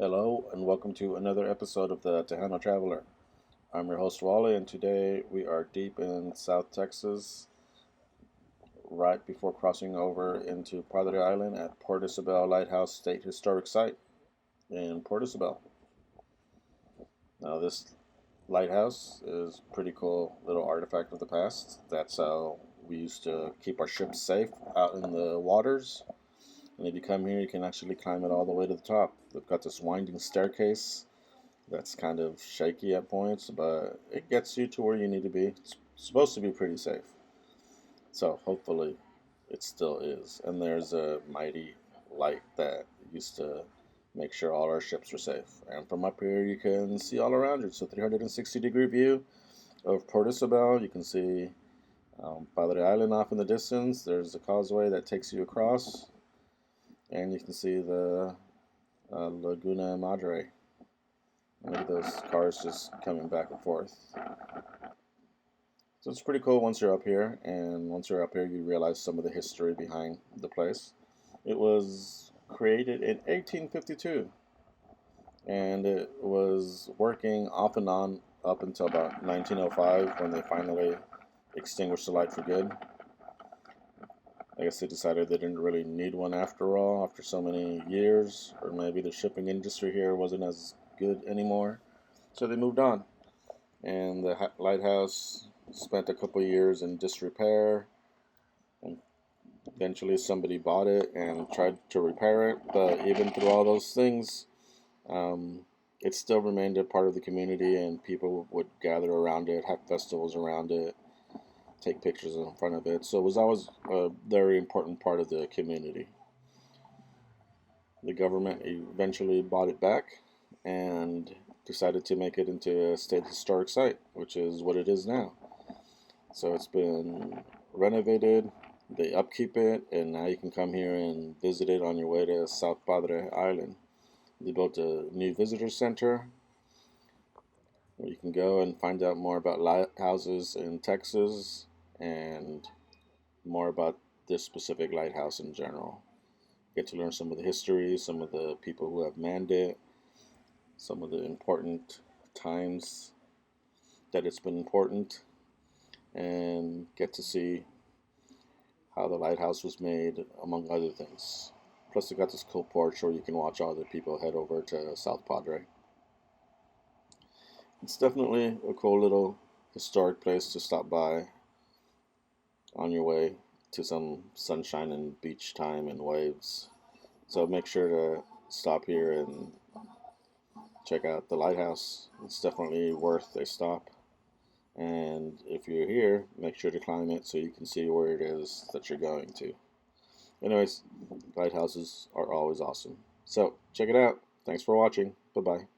Hello, and welcome to another episode of the Tejano Traveler. I'm your host, Wally, and today we are deep in South Texas, right before crossing over into Padre Island at Port Isabel Lighthouse State Historic Site in Port Isabel. Now, this lighthouse is a pretty cool little artifact of the past. That's how we used to keep our ships safe out in the waters. And if you come here, you can actually climb it all the way to the top. They've got this winding staircase that's kind of shaky at points, but it gets you to where you need to be. It's supposed to be pretty safe. So hopefully it still is. And there's a mighty light that used to make sure all our ships were safe. And from up here, you can see all around you. It's a 360-degree view of Port Isabel. You can see Padre Island off in the distance. There's a causeway that takes you across. And you can see the Laguna Madre. Look at those cars just coming back and forth. So it's pretty cool once you're up here, and once you're up here, you realize some of the history behind the place. It was created in 1852, and it was working off and on up until about 1905 when they finally extinguished the light for good. I guess they decided they didn't really need one after all, after so many years, or maybe the shipping industry here wasn't as good anymore. So they moved on. And the lighthouse spent a couple years in disrepair. And eventually somebody bought it and tried to repair it. But even through all those things, it still remained a part of the community, and people would gather around it, have festivals around it, take pictures in front of it. So it was always a very important part of the community. The government eventually bought it back and decided to make it into a state historic site, which is what it is now. So it's been renovated, they upkeep it, and now you can come here and visit it on your way to South Padre Island. They built a new visitor center where you can go and find out more about lighthouses in Texas and more about this specific lighthouse in general. Get to learn some of the history, some of the people who have manned it, some of the important times that it's been important, and get to see how the lighthouse was made, among other things. Plus, they got this cool porch where you can watch all the people head over to South Padre. It's definitely a cool little historic place to stop by on your way to some sunshine and beach time and waves. So make sure to stop here and check out the lighthouse. It's definitely worth a stop. And if you're here, make sure to climb it so you can see where it is that you're going to. Anyways, lighthouses are always awesome. So check it out. Thanks for watching. Bye-bye.